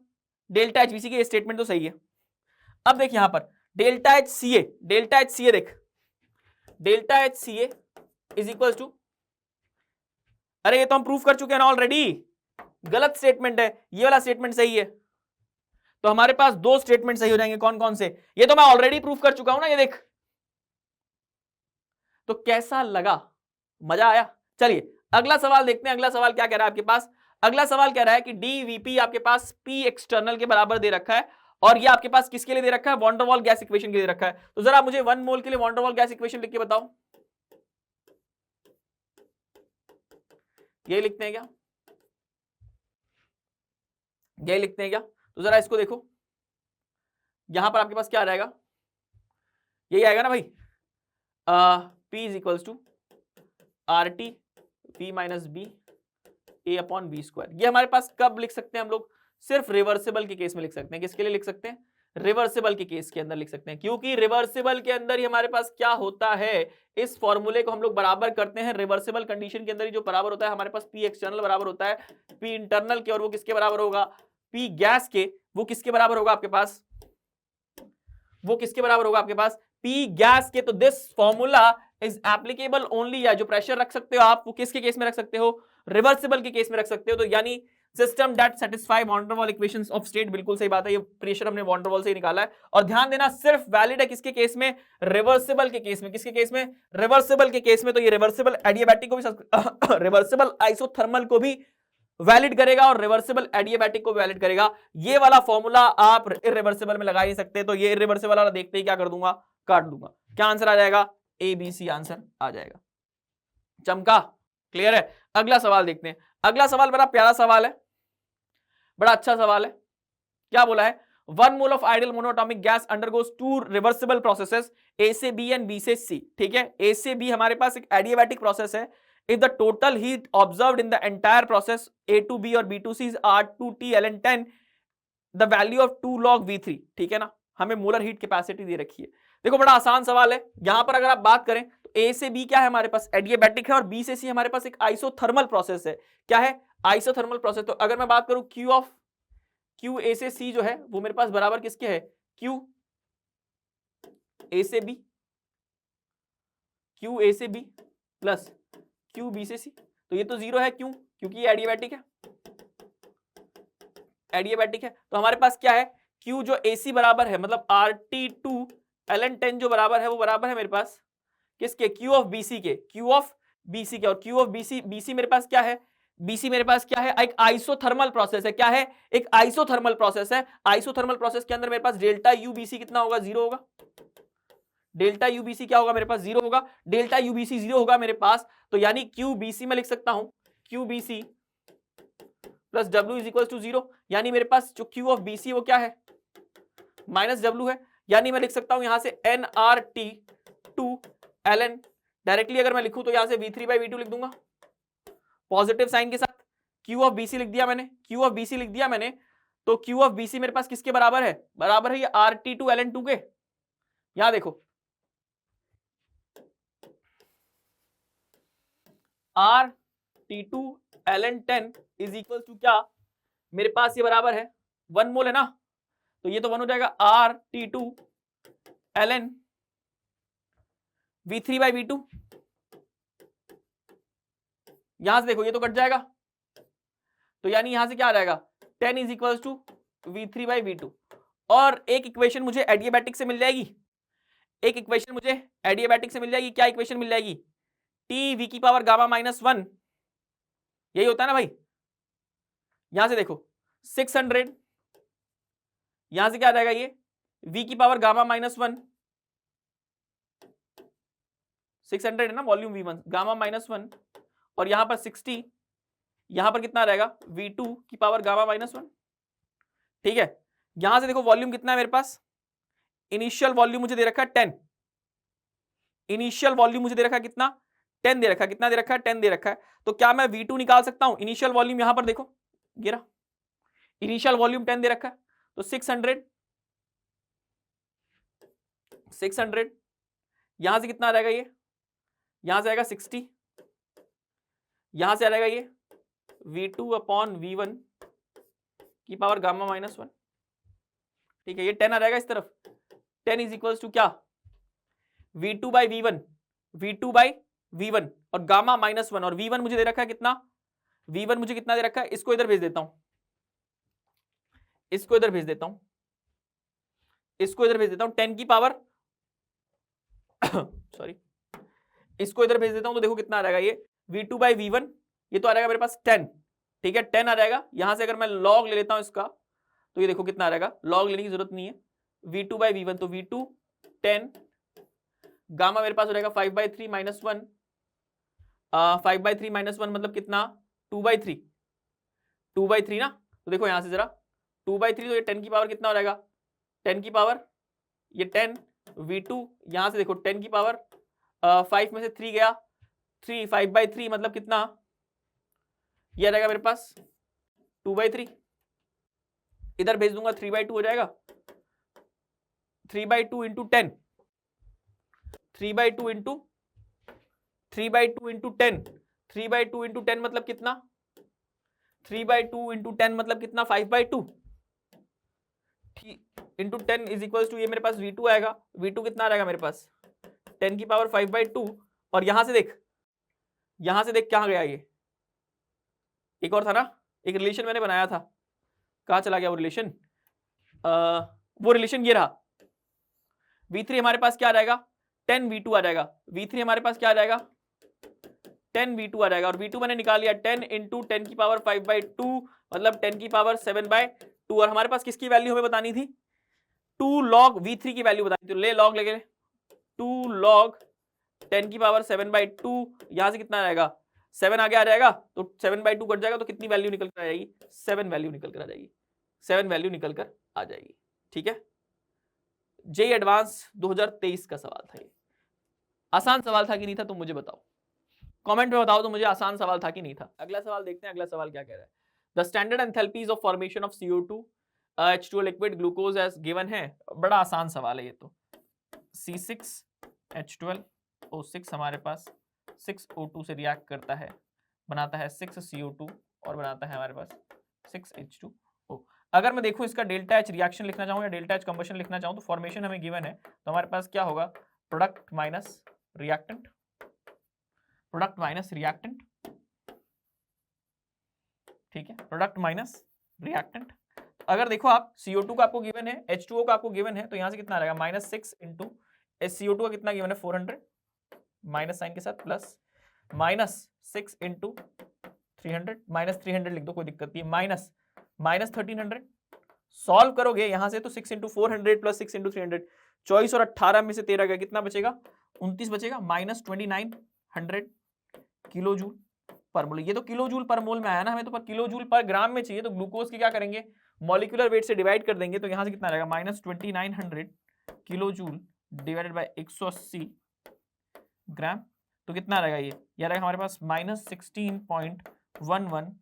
डेल्टा एच बीसी के स्टेटमेंट तो सही है। अब देख यहां पर delta H C A, delta H C A देख, delta H C A is equal to, अरे ये तो हम प्रूफ कर चुके हैं ना ऑलरेडी, गलत स्टेटमेंट है, ये वाला स्टेटमेंट सही है, तो हमारे पास दो स्टेटमेंट सही हो जाएंगे, कौन कौन से, ये तो मैं ऑलरेडी प्रूफ कर चुका हूं ना, ये देख। तो कैसा लगा, मजा आया? चलिए अगला सवाल देखते हैं, अगला सवाल क्या कह रहा है आपके पास, अगला सवाल कह रहा है कि डीवीपी आपके पास पी एक्सटर्नल के बराबर दे रखा है, और ये आपके पास किसके लिए दे रखा है, van der Waal gas equation के लिए दे रखा है। तो जरा मुझे 1 मोल के लिए van der Waal gas equation लिख के बताओ, ये लिखते हैं क्या, ये लिखते हैं क्या? तो जरा इसको देखो, यहां पर आपके पास क्या आ जाएगा, यही आएगा ना भाई, P is equals to R T V minus B A upon B square. ये हमारे पास कब लिख सकते हैं हम लोग, सिर्फ रिवर्सिबल के केस में लिख सकते हैं। किसके लिए लिख सकते हैं, रिवर्सिबल के केस के अंदर लिख सकते हैं, क्योंकि रिवर्सिबल के अंदर ही हमारे पास क्या होता है, इस फॉर्मूले को हम लोग बराबर करते हैं, रिवर्सिबल कंडीशन के अंदर ही जो बराबर होता है हमारे पास पी एक्सटर्नल बराबर होता है पी इंटरनल के, और वो किसके बराबर होगा, पी गैस के, वो किसके बराबर होगा आपके पास, वो किसके बराबर होगा आपके पास, पी गैस के। तो this formula is applicable only, या जो प्रेशर रख सकते हो आप वो किसके केस में रख सकते हो, रिवर्सिबल के केस में रख सकते हो। तो यानी system that satisfy van der Waal equations of state, बिल्कुल सही बात है, ये प्रेशर हमने वॉन डेर वाल से ही निकाला है। और ध्यान देना सिर्फ वैलिड है किसके केस में, रिवर्सिबल के केस में। किसके केस में, रिवर्सिबल के केस में। तो ये रिवर्सिबल एडियाबैटिक को भी रिवर्सिबल आइसोथर्मल को भी वैलिड करेगा और रिवर्सिबल एडियाबैटिक को वैलिड करेगा। ये वाला फॉर्मूला आप इरिवर्सिबल में लगा ही सकते, तो ये इरिवर्सिबल वाला देखते ही क्या कर दूंगा, काट दूंगा। क्या आंसर आ जाएगा, ए बी सी आंसर आ जाएगा। चमका, क्लियर है? अगला सवाल देखते हैं। अगला सवाल बड़ा प्यारा सवाल है, बड़ा अच्छा सवाल है। क्या बोला है, 1 mole of ideal monoatomic gas undergoes 2 reversible processes A से बी एंड बी से सी। ठीक है, ए से बी हमारे पास एक एडियाबैटिक प्रोसेस है। If the total heat observed in the entire process A to B और B to C is R2T ln 10, the value of 2 log V3, ठीक है ना, हमें मोलर हीट कैपेसिटी दे रखी है। देखो बड़ा आसान सवाल है, यहां पर अगर आप बात करें तो A से B क्या है हमारे पास, एडियाबैटिक है, और B से C हमारे पास एक आइसोथर्मल प्रोसेस है। क्या है, आइसोथर्मल प्रोसेस। तो अगर मैं बात करूं Q A से C जो है वो मेरे पास बराबर किसके है, Q A से B, Q A से B प्लस Q B से C। तो ये तो जीरो है, क्यों, क्योंकि ये एडियाबैटिक है, एडियाबैटिक है। तो हमारे पास क्या है, Q जो AC बराबर है, मतलब RT2 ln 10 जो बराबर है वो बराबर है मेरे पास किसके, Q ऑफ BC के, Q ऑफ BC के। और Q ऑफ BC मेरे पास क्या है, BC मेरे पास क्या है, एक आइसोथर्मल प्रोसेस है। क्या है, एक आइसोथर्मल प्रोसेस है। आइसोथर्मल प्रोसेस के अंदर मेरे पास डेल्टा UBC कितना होगा, जीरो होगा। डेल्टा यूबीसी क्या होगा मेरे पास, जीरो होगा। डेल्टा यूबीसी जीरो होगा मेरे पास, तो यानी क्यूबीसी में लिख सकता हूं QBC plus W is equal to zero. यानी मेरे पास जो क्यू ऑफ बीसी वो क्या है, माइनस डब्ल्यू है। यानी मैं लिख सकता हूं यहां से N R T to L N. Directly अगर मैं लिखूं तो यहां से V3/V2 लिख दूंगा पॉजिटिव साइन के साथ। क्यू ऑफ बीसी लिख दिया मैंने, क्यू ऑफ बीसी लिख दिया मैंने। तो क्यू ऑफ बीसी मेरे पास किसके बराबर है, बराबर है ये RT2 ln2 के। यहां देखो RT2 ln 10 is equal to क्या, मेरे पास ये बराबर है 1 मोल है ना, तो ये तो 1 हो जाएगा RT2 ln V3 by V2। यहां से देखो ये तो कट जाएगा, तो यानी यहां से क्या आ जाएगा 10 is equal to V3 by V2। और एक इक्वेशन मुझे एडियाबैटिक से मिल जाएगी, एक इक्वेशन मुझे एडियाबैटिक से मिल जाएगी। क्या इक्वेशन मिल जाएगी? टी वी की पावर गामा माइनस 1, यही होता है ना भाई। यहां से देखो 600, यहां से क्या आ जाएगा ये v की पावर गामा माइनस 1, 600 है ना वॉल्यूम v1, गामा माइनस 1, और यहां पर 60, यहां पर कितना रहेगा v2 की पावर गामा माइनस 1। ठीक है, यहां से देखो वॉल्यूम कितना है मेरे पास, इनिशियल वॉल्यूम मुझे दे रखा है 10, इनिशियल वॉल्यूम मुझे दे रखा है कितना 10 दे रखा है, कितना दे रखा है 10 दे रखा है। तो क्या मैं v2 निकाल सकता हूं? इनिशियल वॉल्यूम यहां पर देखो ये रहा, इनिशियल वॉल्यूम 10 दे रखा है, तो 600 यहां से कितना आ जाएगा ये, यहां से आएगा 60, यहां से आ जाएगा ये v2 अपॉन v1 की पावर गामा माइनस 1। ठीक है, ये 10 आ जाएगा इस तरफ, 10 इज इक्वल्स टू क्या v2 by v1, v2 by v1 और गामा माइनस 1, और v1 मुझे दे रखा है कितना, v1 मुझे कितना दे रखा है, इसको इधर भेज देता हूं, इसको इधर भेज देता हूं, इसको इधर भेज देता हूं 10 की पावर सॉरी, इसको इधर भेज देता हूं, तो देखो कितना आ जाएगा ये v2 बाई v1, ये तो आ जाएगा मेरे पास 10। ठीक है, 10 आ जाएगा। यहां से अगर मैं लॉग ले लेता हूं इसका, तो ये देखो कितना आ जाएगा, लॉग लेने की जरूरत नहीं है, v2 बाई v1, तो v2 10, गामा मेरे पास हो जाएगा 5 बाई 3 माइनस 1, 5 बाई 3 माइनस 1 मतलब कितना 2 बाई 3, 2 बाई 3 ना। तो देखो यहां से जरा 2 बाई 3, तो ये 10 की पावर कितना हो जाएगा, 10 की पावर ये 10 v2, यहां से देखो 10 की पावर 5 में से 3 गया 3, 5 बाई 3 मतलब कितना, ये आ जाएगा मेरे पास 2 बाई 3, इधर भेज दूंगा 3 बाई 2 हो जाएगा, 3 by 2 into 10, 3 by 2 into 3 by 2 into 10, 3 by 2 into 10 मतलब कितना, 3 बाई 2 इंटू 10 मतलब कितना 5 by 2 into 10 is equal to ये मेरे पास v2 आएगा, v2 कितना आ जाएगा मेरे पास 10 की पावर 5 बाई 2, और यहां से देख, यहां से देख कहां गया ये, एक और था ना, एक रिलेशन मैंने बनाया था, कहां चला गया वो रिलेशन, वो रिलेशन ये रहा, v3 हमारे पास क्या आ जाएगा 10 v2 आ जाएगा, v3 हमारे पास क्या आ जाएगा 10 v2 आ जाएगा, और v2 मैंने निकाल लिया 10 इंटू 10 की पावर 5 बाई 2 मतलब 10 की पावर 7 बाई 2, और हमारे पास किसकी वैल्यू हमें बतानी थी 2 log v3 की वैल्यू बतानी थी, तो ले लॉग लेके 2 log 10 की पावर 7 बाई 2, यहां से कितना आ जाएगा 7 आगे आ जाएगा, तो 7 बाई 2 कट जाएगा, तो कितनी वैल्यू निकल कर आ जाएगी 7 वैल्यू निकल कर आ जाएगी, 7 वैल्यू निकल कर आ जाएगी। ठीक है, जेईई एडवांस 2023 का सवाल था ये, आसान सवाल था कि नहीं था तुम मुझे बताओ, कमेंट में बताओ तो मुझे आसान सवाल था कि नहीं था। अगला सवाल देखते हैं, अगला सवाल क्या कह रहा है, the standard enthalpies of formation of CO2 H2O liquid glucose as given है। बड़ा आसान सवाल है ये तो, C6H12O6 हमारे पास 6O2 से रिएक्ट करता है, बनाता है 6CO2 और बनाता है हमारे पास 6H2O। अगर मैं देखूं इसका डेल्टा H रिएक्शन लिखना चाहूं या डेल्टा H कंबशन लिखना चाहूं, तो फॉर्मेशन हमें गिवन है, तो हमारे पास क्या होगा product minus reactant, product minus reactant, ठीक है, प्रोडक्ट माइनस रिएक्टेंट। अगर देखो आप CO2 का आपको गिवन है, H2O का आपको गिवन है, तो यहां से कितना आ जाएगा -6 इंटू CO2 का कितना गिवन है 400 माइनस साइन के साथ, प्लस -6 इंटू 300 -300 लिख दो कोई दिक्कत नहीं, माइनस -1300। सॉल्व करोगे यहां से तो 6 इंटू 400 प्लस 6 इंटू 300, 24 और 18 में से 13 गया, कितना बचेगा 29 बचेगा, -2900 किलो जूल पर मोल। ये तो किलो जूल पर मोल में आया ना, हमें तो पर किलो जूल पर ग्राम में चाहिए, तो ग्लूकोज की क्या करेंगे मॉलिक्यूलर वेट से डिवाइड कर देंगे, तो यहां से कितना आएगा -2900 किलो जूल डिवाइडेड बाय 180 ग्राम, तो कितना रहेगा ये रहेगा हमारे पास -16.11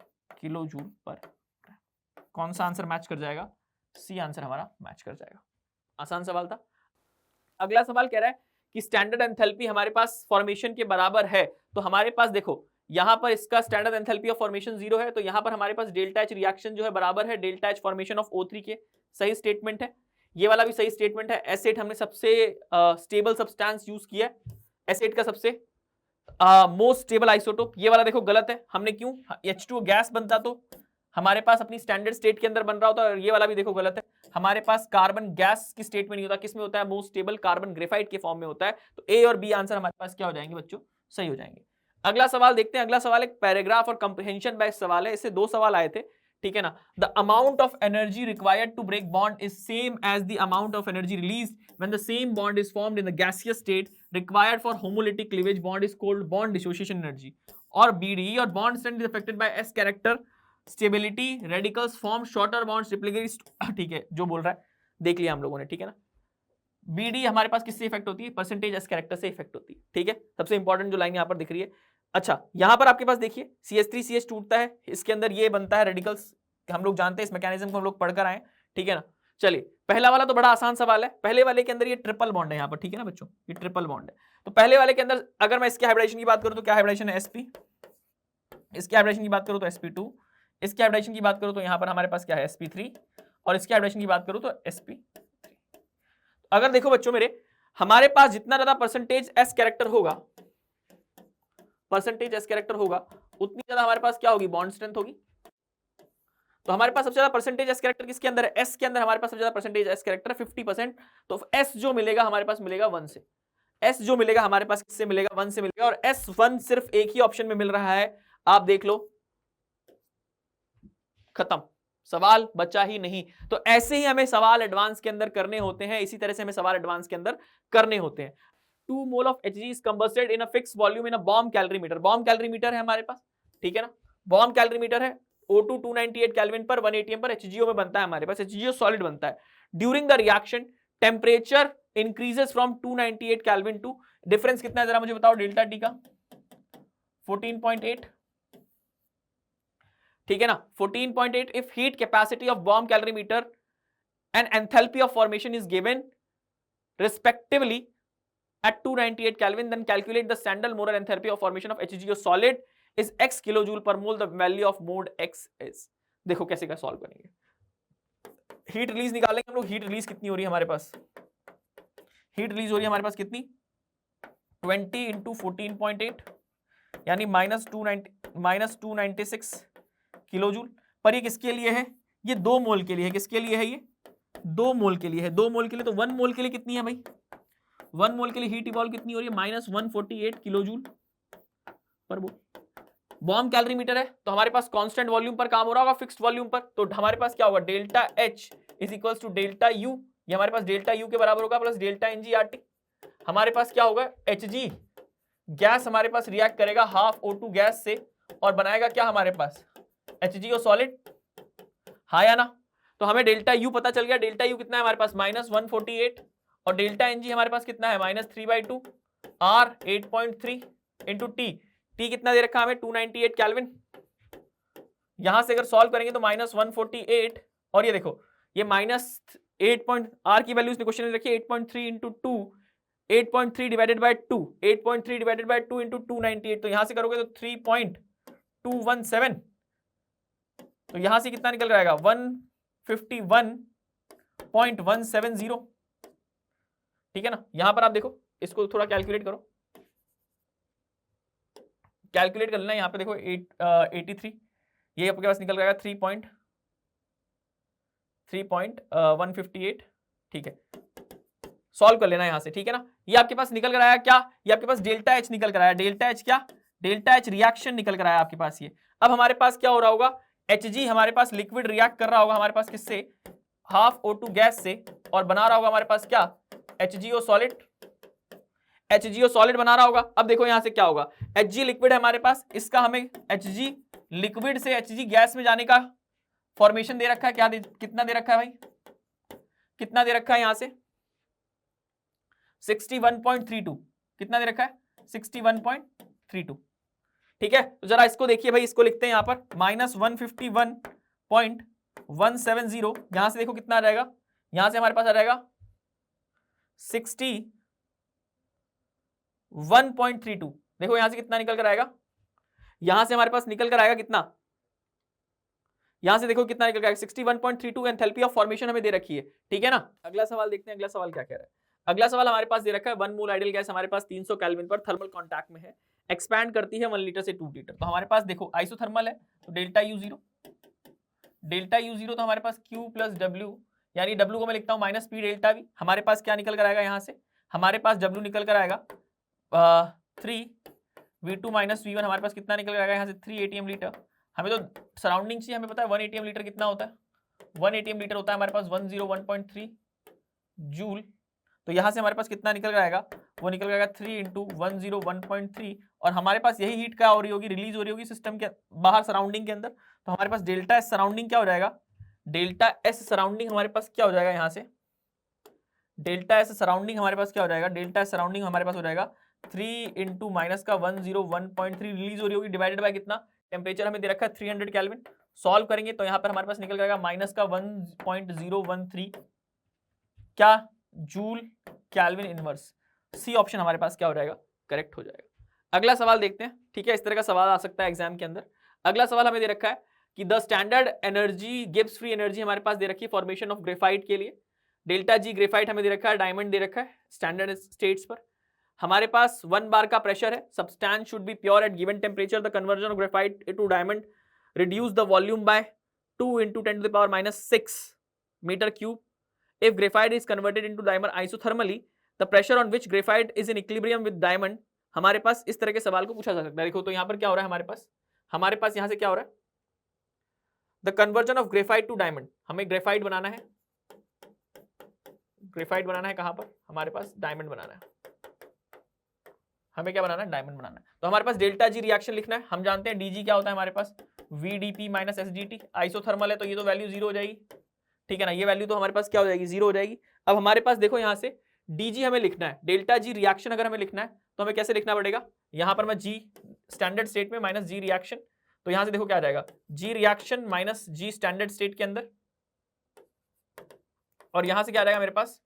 किलो जूल पर ग्राम। कौन सा आंसर मैच कर जाएगा, सी आंसर हमारा मैच कर जाएगा। आसान सवाल था। अगला सवाल कह रहा है कि स्टैंडर्ड एंथैल्पी हमारे पास फॉर्मेशन के बराबर है, तो हमारे पास देखो यहां पर इसका स्टैंडर्ड एंथैल्पी ऑफ फॉर्मेशन 0 है, तो यहां पर हमारे पास डेल्टा एच रिएक्शन जो है बराबर है delta H formation of O3 के। सही स्टेटमेंट है, ये वाला भी सही स्टेटमेंट है। एसिड हमने सबसे स्टेबल सब्सटेंस यूज किया है, एसिड का सबसे मोस्ट स्टेबल आइसोटोप। ये वाला देखो गलत है, हमने क्यों, H2O गैस बनता तो हमारे पास अपनी स्टैंडर्ड स्टेट के अंदर बन रहा होता है। और ये वाला भी देखो गलत है, हमारे पास कार्बन गैस की स्टेट में नहीं होता, किस में होता है, मोस्ट स्टेबल कार्बन ग्रेफाइट के फॉर्म में होता है। तो ए और बी आंसर हमारे पास क्या हो जाएंगे बच्चों, सही हो जाएंगे। अगला सवाल देखते हैं। अगला सवाल एक पैराग्राफ और कंप्रीहेंशन बेस्ड सवाल है, इससे 2 सवाल आए थे, ठीक है ना। The amount of energy required to break bond is same as the amount of energy release when the same bond is formed in the gaseous state required for homolytic cleavage bond is called bond dissociation energy. और BD और bond strength is affected by S character stability radicals form shorter bonds replicate, ठीक है जो बोल रहा है देख लिया हम लोगों ने, ठीक है ना। BD हमारे पास किससे इफेक्ट होती है, परसेंटेज S कैरेक्टर से इफेक्ट होती है, ठीक है। सबसे इंपॉर्टेंट जो लाइन यहाँ पर दिख रही है। अच्छा यहां पर आपके पास देखिए CH3CH टूटता है, इसके अंदर ये बनता है रेडिकल्स, हम लोग जानते हैं इस मैकेनिज्म को, हम लोग पढ़कर आए, ठीक है ना। चलिए पहला वाला तो बड़ा आसान सवाल है, पहले वाले के अंदर ये ट्रिपल बॉन्ड है यहाँ पर, ठीक है ना बच्चों, ये ट्रिपल बॉन्ड है। तो पहले वाले के अंदर अगर मैं इसके हाइब्रिडेशन की बात करूं तो क्या हाइब्रिडेशन है, sp, इसके हाइब्रिडेशन की बात करूं तो sp2, इसके हाइब्रिडेशन की बात करूं तो यहाँ पर हमारे पास क्या है sp3, और इसके हाइब्रिडेशन की बात करूं तो sp3। अगर देखो बच्चों मेरे, हमारे पास जितना ज्यादा परसेंटेज S कैरेक्टर होगा, परसेंटेज S कैरेक्टर होगा, उतनी ज्यादा हमारे पास क्या होगी, बॉन्ड स्ट्रेंथ होगी। तो हमारे पास सबसे ज्यादा परसेंटेज S कैरेक्टर किसके अंदर है, S के अंदर हमारे पास सबसे ज्यादा परसेंटेज S कैरेक्टर 50%। तो S जो मिलेगा हमारे पास मिलेगा 1 से, S जो मिलेगा हमारे पास किससे मिलेगा, 1 से मिलेगा। और S1 सिर्फ एक ही ऑप्शन में मिल रहा है, आप देख लो, खत्म, सवाल बचा ही नहीं। तो ऐसे ही हमें सवाल एडवांस के अंदर करने होते हैं, इसी तरह से हमें सवाल एडवांस के अंदर करने होते हैं। 2 mole of Hg is combusted in a fix volume in a bomb calorimeter. Bomb calorimeter है हमारे पास, ठीक है ना, बॉम्ब कैलोरीमीटर है। O2 298 केल्विन पर 1 atm पर HGO में बनता है, हमारे पास HGO सॉलिड बनता है। During the reaction temperature increases from 298 kelvin to, difference कितना है जरा मुझे बताओ, डेल्टा टी का 14.8, ठीक है ना, 14.8। If heat capacity of bomb calorimeter and enthalpy of formation is given respectively at 298 Kelvin, then calculate the Standard molar enthalpy of formation of HGO solid is x kilojoule per mole, the value of mode x is। देखो कैसे का solve करेंगे, heat release निकालेंगे हम लोग। Heat release कितनी हो रही है हमारे पास, हीट रिलीज हो रही है हमारे पास कितनी, 20 इंटू 14.8 यानी -296 किलोजूल पर। ये किसके लिए है, ये 2 मोल के लिए है, किसके लिए है, ये 2 मोल के लिए है, 2 मोल के लिए। तो 1 मोल के लिए कितनी है भाई, 1 मोल के लिए हीट इवॉल्व कितनी हो रही है, -148 किलोजूल पर मोल। बॉम्ब कैलोरीमीटर है तो हमारे पास कांस्टेंट वॉल्यूम पर काम हो रहा होगा, फिक्स्ड वॉल्यूम पर। तो हमारे पास क्या होगा, delta H is equals to delta U, ये हमारे पास डेल्टा U के बराबर होगा, प्लस डेल्टा NG/RT। हमारे पास क्या होगा, Hg गैस हमारे पास रिएक्ट करेगा हाफ O2 गैस से और बनाएगा क्या हमारे पास, HGO सॉलिड, हाँ या ना। तो हमें डेल्टा U पता चल गया, डेल्टा U कितना है हमारे पास, -148, और डेल्टा NG हमारे पास कितना है, -3/2, R 8.3 इंटू T कितना दे रखा है हमें, 298 केल्विन। यहां से अगर सॉल्व करेंगे तो -148, और ये देखो ये -8 R की वैल्यू इसने क्वेश्चन में रखी 8.3 into 2, 8.3 divided by 2, 8.3 divided by 2 into 298। तो यहां से करोगे तो 3.217, तो यहां से कितना निकल जाएगा, 151.170, ठीक है ना। यहां पर आप देखो, इसको थोड़ा कैलकुलेट करो, कैलकुलेट कर लेना। यहाँ पे देखो 83, ये आपके पास निकल जाएगा 3.158, ठीक है, सॉल्व कर लेना यहाँ से, ठीक है ना। ये आपके पास निकल कर आया क्या, ये आपके पास डेल्टा H निकल कर आया, डेल्टा H क्या, डेल्टा H रिएक्शन निकल कर आया आपके पास ये। अब हमारे पास क्या हो रहा होगा, Hg हमारे पास लिक्विड रिएक्ट कर रहा होगा हमारे पास किससे, हाफ O2 गैस से, और बना रहा होगा हमारे पास क्या, HGO सॉलिड, HGO सॉलिड बना रहा होगा। अब देखो यहां से क्या होगा, Hg लिक्विड है हमारे पास, इसका हमें Hg लिक्विड से Hg गैस में जाने का फॉर्मेशन दे रखा है, क्या कितना दे रखा है भाई, कितना दे रखा है यहां से 61.32, कितना दे रखा है 61.32, ठीक है। तो जरा इसको देखिए भाई, इसको लिखते हैं यहां पर -151.170, यहां से देखो कितना आ जाएगा, यहां से हमारे पास आ जाएगा 61.32, देखो यहां से कितना निकल कर आएगा, यहां से हमारे पास निकल कर आएगा कितना, यहां से देखो कितना निकल कर आएगा 61.32 एंथैल्पी ऑफ फॉर्मेशन हमें दे रखी है, ठीक है ना। अगला सवाल देखते हैं, अगला सवाल क्या कह रहा है। अगला सवाल हमारे पास दे रखा है 1 मोल आइडियल गैस हमारे पास 300 केल्विन पर थर्मल कांटेक्ट में है, एक्सपैंड करती है 1 लीटर से 2 लीटर। तो हमारे पास देखो आइसोथर्मल है तो डेल्टा यू जीरो तो हमारे पास Q प्लस W, यानी W को मैं लिखता हूं माइनस पी डेल्टा वी। हमारे पास क्या निकल कर आएगा, यहां से हमारे पास W निकल कर आएगा 3V2 माइनस V1, हमारे पास कितना निकल कर आएगा यहाँ से 3 ATM लीटर। हमें तो सराउंडिंग चाहिए, हमें पता है 1 ATM लीटर कितना होता है, 1 ATM लीटर होता है हमारे पास 101.3 जूल। तो यहाँ से हमारे पास कितना निकल कर आएगा, वो निकल कर आएगा 3 इंटू 101.3, और हमारे पास यही हीट क्या हो रही होगी, रिलीज हो रही होगी सिस्टम के बाहर सराउंडिंग के अंदर। तो हमारे पास डेल्टा एस सराउंडिंग क्या हो जाएगा, डेल्टा एस सराउंडिंग हमारे पास क्या हो जाएगा, यहाँ से डेल्टा एस सराउंडिंग हमारे पास क्या हो जाएगा, डेल्टा एस सराउंडिंग हमारे पास हो जाएगा 3 इंटू माइनस का 101.3 रिलीज हो रही होगी डिवाइडेड बाय कितना, टेम्परेचर हमें दे रखा है 300 केल्विन। सॉल्व करेंगे तो यहाँ पर हमारे पास निकल जाएगा माइनस का 1.013 क्या joule kelvin inverse. C option हमारे पास क्या हो जाएगा, करेक्ट हो जाएगा। अगला सवाल देखते हैं, ठीक है, इस तरह का सवाल आ सकता है एग्जाम के अंदर। अगला सवाल हमें दे रखा है कि the standard energy Gibbs free energy हमारे पास दे रखी है फॉर्मेशन ऑफ ग्रेफाइट के लिए, डेल्टा जी ग्रेफाइट हमें दे रखा है, डायमंड दे रखा है स्टैंडर्ड स्टेट्स पर। हमारे पास 1 बार का प्रेशर है, substance should be pure at given temperature, the conversion of graphite to diamond reduce the volume by 2 into 10 to the power minus 6 metre cube. If graphite is converted into diamond isothermally, the pressure on which graphite is in equilibrium with diamond, हमारे पास इस तरह के सवाल को पूछा जा सकता है। देखो तो यहाँ पर क्या हो रहा है, हमारे पास यहाँ से क्या हो रहा है, the conversion of graphite to diamond, हमें ग्रेफाइट बनाना है, ग्रेफाइट बनाना है कहाँ पर, हमारे पास डायमंड बनाना है, हमें क्या बनाना है, डायमंड बनाना है। तो हमारे पास डेल्टा जी रिएक्शन लिखना है, हम जानते हैं डीजी क्या होता है हमारे पास, VdP माइनस SdT, आइसोथर्मल है तो ये तो वैल्यू 0 हो जाएगी, ठीक है ना, ये वैल्यू तो हमारे पास क्या हो जाएगी, 0 हो जाएगी। अब हमारे पास देखो यहाँ से डीजी हमें लिखना है, डेल्टा जी रिएक्शन अगर हमें लिखना है तो हमें कैसे लिखना पड़ेगा, यहाँ पर मैं जी स्टैंडर्ड स्टेट में माइनस जी रिएक्शन, तो यहाँ से देखो क्या आ जाएगा, जी रिएक्शन माइनस जी स्टैंडर्ड स्टेट के अंदर, और यहाँ से क्या आ जाएगा मेरे पास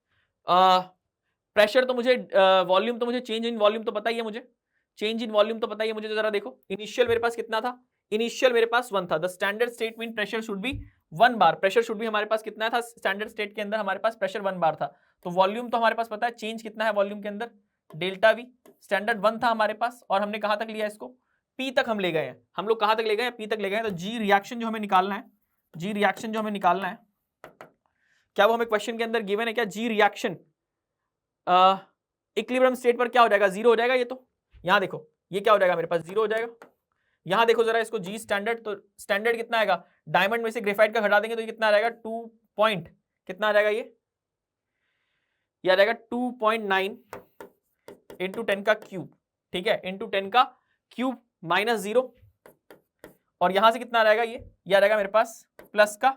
प्रेशर, तो मुझे वॉल्यूम तो मुझे चेंज इन वॉल्यूम तो पता ही है, मुझे चेंज इन वॉल्यूम तो पता ही है मुझे। तो जरा देखो इनिशियल मेरे पास कितना था, इनिशियल मेरे पास 1 था, the standard state mean pressure should be 1 bar, pressure should भी हमारे पास कितना था, स्टैंडर्ड स्टेट के अंदर हमारे पास प्रेशर 1 बार था। तो वॉल्यूम तो हमारे पास पता है, चेंज कितना है वॉल्यूम के अंदर, डेल्टा वी, स्टैंडर्ड 1 था हमारे पास, और हमने कहां तक लिया इसको, पी तक हम ले गए हैं, हम लोग कहां तक ले गए हैं, पी तक ले गए हैं। तो जी रिएक्शन जो हमें निकालना है, जी रिएक्शन जो हमें निकालना है, क्या वो हमें क्वेश्चन के अंदर गिवन है क्या, जी रिएक्शन इक्विलिब्रियम स्टेट पर क्या हो जाएगा, 0 हो जाएगा। ये तो यहां देखो ये क्या हो जाएगा मेरे पास, 0 हो जाएगा। यहां देखो जरा इसको जी स्टैंडर्ड, तो स्टैंडर्ड कितना आएगा, डायमंड में से ग्रेफाइट का घटा देंगे तो ये कितना आ जाएगा, 2 पॉइंट कितना आ जाएगा, ये आ जाएगा 2.9 इंटू 10 का क्यूब, ठीक है, इंटू 10 का क्यूब माइनस 0, और यहां से कितना आ जाएगा, ये आ जाएगा मेरे पास प्लस का,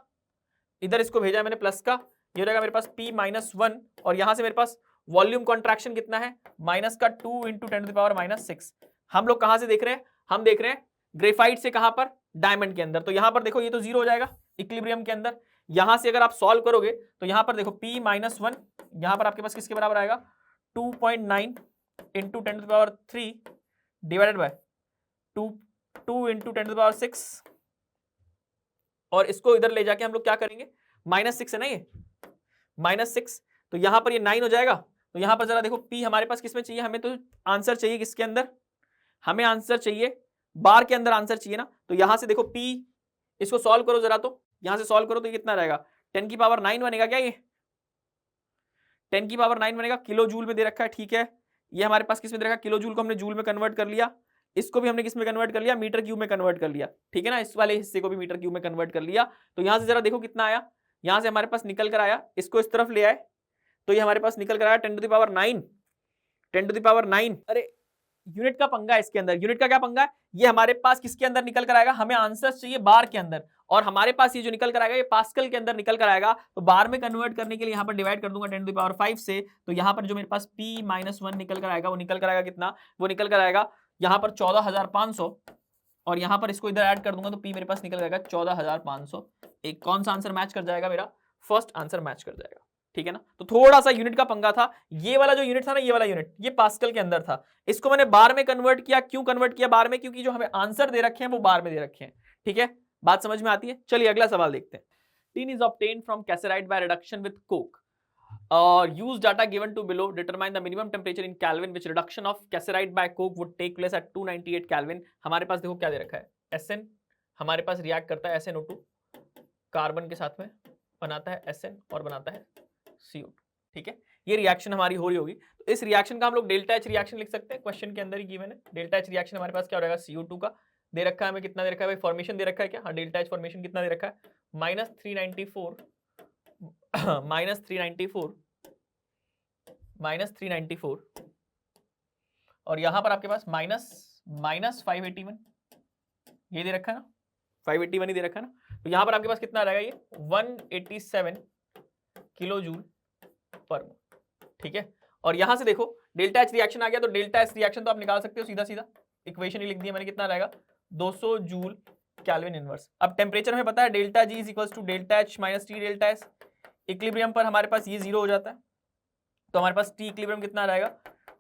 इधर इसको भेजा मैंने प्लस का, ये हो जाएगा मेरे पास P माइनस 1, और यहां से मेरे पास वॉल्यूम कॉन्ट्रैक्शन कितना है, माइनस का 2 into 10 to the power minus 6। हम लोग कहां से देख रहे हैं, हम देख रहे हैं ग्रेफाइट से कहां पर, डायमंड के अंदर। तो यहां पर देखो ये तो 0 हो जाएगा इक्विलिब्रियम के अंदर। यहां से अगर आप सॉल्व करोगे तो यहां पर देखो P माइनस 1, यहां पर आपके पास किसके बराबर आएगा, 2.9 into 10 to the power 3 divided by 2 into 10 to the power 6, और इसको इधर ले जाके हम लोग क्या करेंगे, -6 है ना, ये -6, तो यहां पर ये 9 हो जाएगा। तो यहां पर जरा देखो P हमारे पास किसमें चाहिए, हमें तो आंसर चाहिए किसके अंदर, हमें आंसर चाहिए बार के अंदर आंसर चाहिए ना। तो यहां से देखो P, इसको सॉल्व करो जरा, तो यहां से सॉल्व करो तो ये कितना रहेगा, 10 की पावर 9 बनेगा क्या, ये 10 की पावर 9 बनेगा, किलो जूल में दे रखा है, ठीक है। ये हमारे पास किस में दे रखा है, किलो जूल को हमने जूल में कन्वर्ट कर लिया, इसको भी हमने किस में कन्वर्ट कर लिया, मीटर क्यूब में कन्वर्ट कर लिया, ठीक है ना, इस वाले हिस्से को भी मीटर क्यूब में कन्वर्ट कर लिया। तो यहां से जरा देखो कितना आया, यहां से हमारे पास निकल कर आया, इसको इस तरफ ले आए तो ये हमारे पास निकल कर आया 10 to the power 9, 10 to the power 9। अरे यूनिट का पंगा है इसके अंदर, यूनिट का क्या पंगा है, ये हमारे पास किसके अंदर निकल कर आएगा, हमें आंसर चाहिए बार के अंदर, और हमारे पास ये जो निकल कर आएगा ये पास्कल के अंदर निकल कर आएगा। तो बार में कन्वर्ट करने के लिए यहाँ पर डिवाइड कर दूंगा 10 टू द पावर 5 से, तो यहाँ पर जो मेरे पास P माइनस 1 निकल कर आएगा, वो निकल कर आएगा कितना, वो निकल कर आएगा यहाँ पर 14,500, और यहाँ पर इसको इधर ऐड कर दूंगा तो P मेरे पास निकल जाएगा 14,500। एक कौन सा आंसर मैच कर जाएगा, मेरा फर्स्ट आंसर मैच कर जाएगा। ठीक है ना। तो थोड़ा सा यूनिट का पंगा था, ये वाला जो यूनिट था ना, ये वाला यूनिट ये पास्कल के अंदर था, इसको मैंने बार में कन्वर्ट किया। क्यों कन्वर्ट किया बार में? क्योंकि जो हमें आंसर दे रखे हैं वो बार में दे रखे हैं, ठीक है। बात समझ में आती है? चलिए अगला सवाल देखते हैं। Tin is obtained from cassiterite by reduction with coke और use data given to below, determine the minimum temperature in Kelvin which reduction of cassiterite by coke would take place at 298 Kelvin। हमारे पास देखो क्या दे रखा है, SN हमारे पास react करता है SnO2 carbon के साथ में, बनाता है SN और बनाता है CO2, ठीक है। ये रिएक्शन हमारी हो रही होगी, तो इस रिएक्शन का हम लोग डेल्टा एच रिएक्शन लिख सकते हैं, क्वेश्चन के अंदर ही गिवन है। डेल्टा एच रिएक्शन हमारे पास क्या हो रहेगा, CO2 का दे रखा है हमें, कितना दे रखा है भाई, फॉर्मेशन दे रखा है क्या, हाँ डेल्टा एच फॉर्मेशन कितना दे रखा है, -394 -394 और यहां पर आपके पास -581 ये दे रखा है ना, 581 ही दे रखा है ना, तो यहां पर आपके पास कितना आ जाएगा, ये 187 किलो जूल पर मोल, ठीक है। और यहां से देखो डेल्टा एच रिएक्शन आ गया, तो डेल्टा एच रिएक्शन तो आप निकाल सकते हो सीधा सीधा, इक्वेशन ही लिख दिया मैंने, कितना आ जाएगा 200 जूल केल्विन इनवर्स। अब टेम्परेचर हमें पता है delta G is equals to delta H minus T delta S, equilibrium पर हमारे पास ये 0 हो जाता है, तो हमारे पास टी इक्विलिब्रियम कितना आ जाएगा,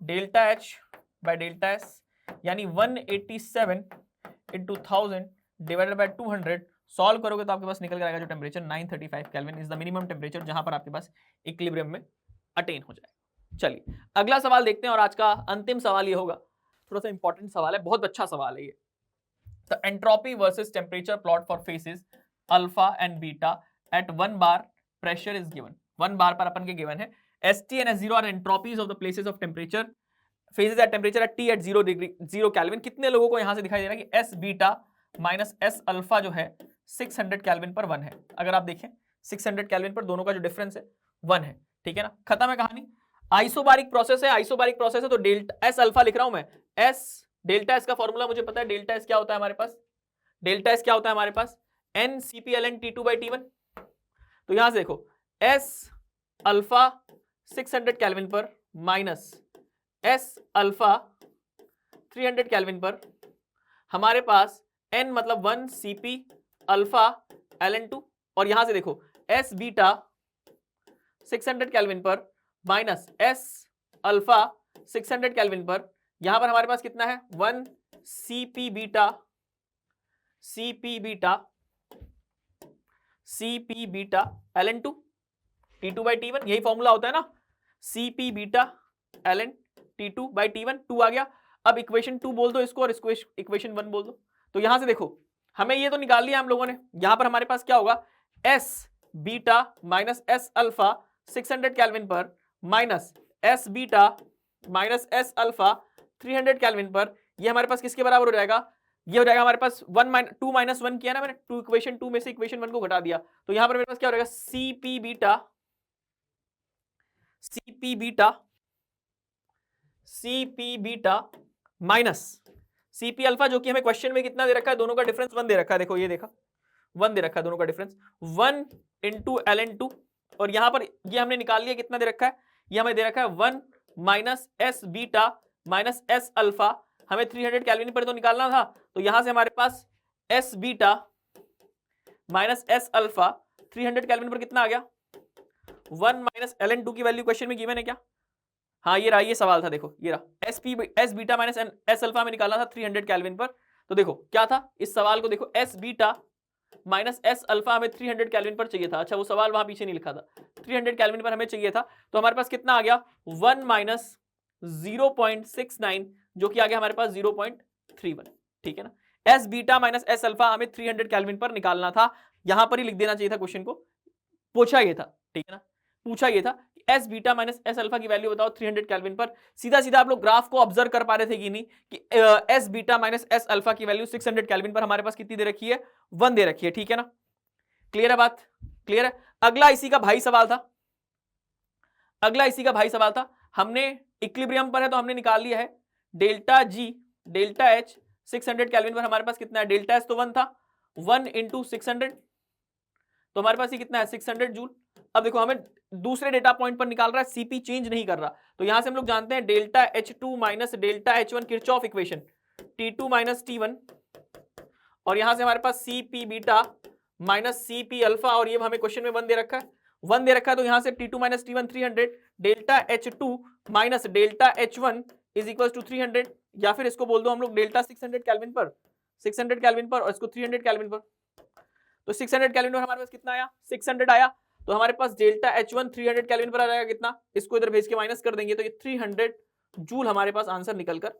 delta H by delta S, यानी 187 इंटू 1000 डिवाइडेड बाय 200, सॉल्व करोगे तो आपके पास निकल कर आएगा जो temperature 935 kelvin is the minimum temperature जहां पर आपके पास इक्विलिब्रियम में अटेन हो जाएगा। चलिए अगला सवाल देखते हैं और आज का अंतिम सवाल ये होगा, थोड़ा सा इंपॉर्टेंट सवाल है, बहुत अच्छा सवाल है ये। The entropy versus temperature plot for phases alpha and beta at 1 bar pressure is given। 1 bar पर अपन के given है ST and S0 are entropies of the places of temperature phases at temperature at T at 0 degree 0 Kelvin। कितने लोगों को यहां से दिखाई दे रहा है कि S beta minus S alpha जो है 600 केल्विन पर 1 है। अगर आप देखें 600 केल्विन पर दोनों का जो डिफरेंस है 1 है, ठीक है ना, खत्म है कहानी। आइसोबारिक प्रोसेस है, आइसोबारिक प्रोसेस है तो डेल्टा S अल्फा लिख रहा हूं मैं, S डेल्टा एस का फॉर्मूला मुझे पता है, डेल्टा एस क्या होता है हमारे पास, डेल्टा एस क्या होता है हमारे पास, N CpLn T2 by T1। तो यहां से देखो एस अल्फा 600 केल्विन पर माइनस एस अल्फा 300 केल्विन पर, हमारे पास एन मतलब 1 Cp अल्फा Ln2, और यहां से देखो एस बीटा 600 केल्विन पर माइनस एस अल्फा 600 केल्विन पर, यहां पर हमारे पास कितना है 1 Cp beta Ln2 T2 by T1, यही फॉर्मूला होता है ना, Cp beta Ln T2 by T1, 2 आ गया। अब इक्वेशन 2 बोल दो इसको और इसको इक्वेशन 1 बोल दो। तो यहां से देखो हमें ये तो निकाल लिया हम लोगों ने, यहां पर हमारे पास क्या होगा S beta minus S alpha 600 kelvin पर minus S beta minus S alpha 300 kelvin पर, ये हमारे पास किसके बराबर हो जाएगा, ये हो जाएगा हमारे पास 2 माइनस 1 किया ना मैंने, 2 इक्वेशन 2 में से इक्वेशन 1 को घटा दिया, तो यहां पर मेरे पास क्या हो जाएगा Cp beta minus Cp alpha, जो कि हमें क्वेश्चन में कितना दे रखा है, दोनों का डिफरेंस 1 दे रखा है, देखो ये देखा 1 दे रखा है, दोनों का डिफरेंस 1 इंटू Ln2, और यहां पर ये हमने निकाल लिया कितना दे रखा है, ये हमें दे रखा है 1 minus S beta minus S alpha, हमें 300 केल्विन पर तो निकालना था, तो यहां से हमारे पास S beta minus S alpha 300 kelvin पर कितना आ गया 1 माइनस Ln2 की वैल्यू क्वेश्चन में गिवन है क्या, हाँ ये रहा, ये सवाल था, देखो ये रहा S beta minus S alpha में निकालना था 300 केल्विन पर, तो देखो क्या था इस सवाल को, देखो S beta minus S alpha हमें 300 केल्विन पर चाहिए था, अच्छा वो सवाल वहां पीछे नहीं लिखा था, 300 केल्विन पर हमें चाहिए था, तो हमारे पास कितना आ गया 1 माइनस 0.69, जो कि आ गया हमारे पास 0.31, ठीक है ना। S beta minus S alpha हमें 300 केल्विन पर निकालना था, यहां पर ही लिख देना चाहिए था, क्वेश्चन को पूछा ये था, ठीक है ना, पूछा ये था S beta minus S alpha की वैल्यू बताओ 300 केल्विन पर। सीधा सीधा आप लोग ग्राफ को ऑब्जर्व कर पा रहे थे कि नहीं कि S beta minus S alpha की वैल्यू 600 केल्विन पर हमारे पास कितनी दे रखी है, 1 दे रखी है, ठीक है ना, क्लियर है बात, क्लियर है। अगला इसी का भाई सवाल था, अगला इसी का भाई सवाल था, हमने इक्विलिब्रियम पर है तो हमने निकाल लिया है डेल्टा जी डेल्टा एच 600 केल्विन पर हमारे पास कितना है, डेल्टा एच तो 1 था, 1 इंटू 600, तो हमारे पास ये कितना है 600 जूल। अब देखो हमें दूसरे डेटा पॉइंट पर निकाल रहा है, सीपी चेंज नहीं कर रहा, तो यहां से हम लोग जानते हैं delta H2 minus delta H1 Kirchhoff equation T2 minus T1, और यहां से हमारे पास Cp beta minus Cp alpha, और ये हमें क्वेश्चन में 1 दे रखा है 1 दे रखा है तो यहां से T2 minus T1 300, delta H2 minus delta H1 is equal to 300, या फिर इसको बोल दो हम लोग डेल्टा 600 केल्विन पर, 600 केल्विन पर, और इसको 300 केल्विन पर। तो 600 केल्विन पर हमारे पास कितना आया, 600 आया, तो हमारे पास डेल्टा H1 300 केल्विन पर आ जाएगा कितना, इसको इधर भेज के माइनस कर देंगे तो ये 300 जूल हमारे पास आंसर निकल कर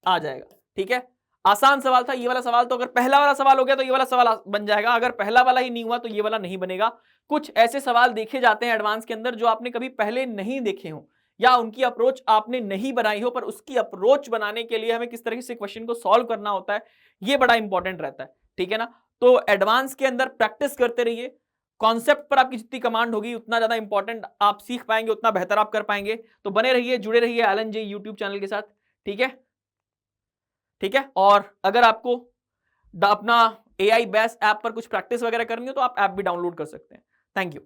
आ जाएगा। ठीक है, आसान सवाल था ये वाला सवाल, तो अगर पहला वाला सवाल हो गया तो ये वाला सवाल बन जाएगा, अगर पहला वाला ही नहीं हुआ तो ये वाला नहीं बनेगा। कुछ ऐसे सवाल देखे जाते हैं एडवांस के अंदर जो आपने कभी पहले नहीं देखे हो, या उनकी अप्रोच आपने नहीं बनाई हो, पर उसकी अप्रोच बनाने के लिए हमें किस तरीके से क्वेश्चन को सॉल्व करना होता है, ये बड़ा इंपॉर्टेंट रहता है। ठीक है ना, तो एडवांस के अंदर प्रैक्टिस करते रहिए, कॉन्सेप्ट पर आपकी जितनी कमांड होगी उतना ज्यादा इंपॉर्टेंट आप सीख पाएंगे, उतना बेहतर आप कर पाएंगे। तो बने रहिए, जुड़े रहिए एलन जे यूट्यूब चैनल के साथ। ठीक है, ठीक है, और अगर आपको अपना AI बेस ऐप पर कुछ प्रैक्टिस वगैरह करनी हो तो आप ऐप भी डाउनलोड कर सकते हैं। Thank you.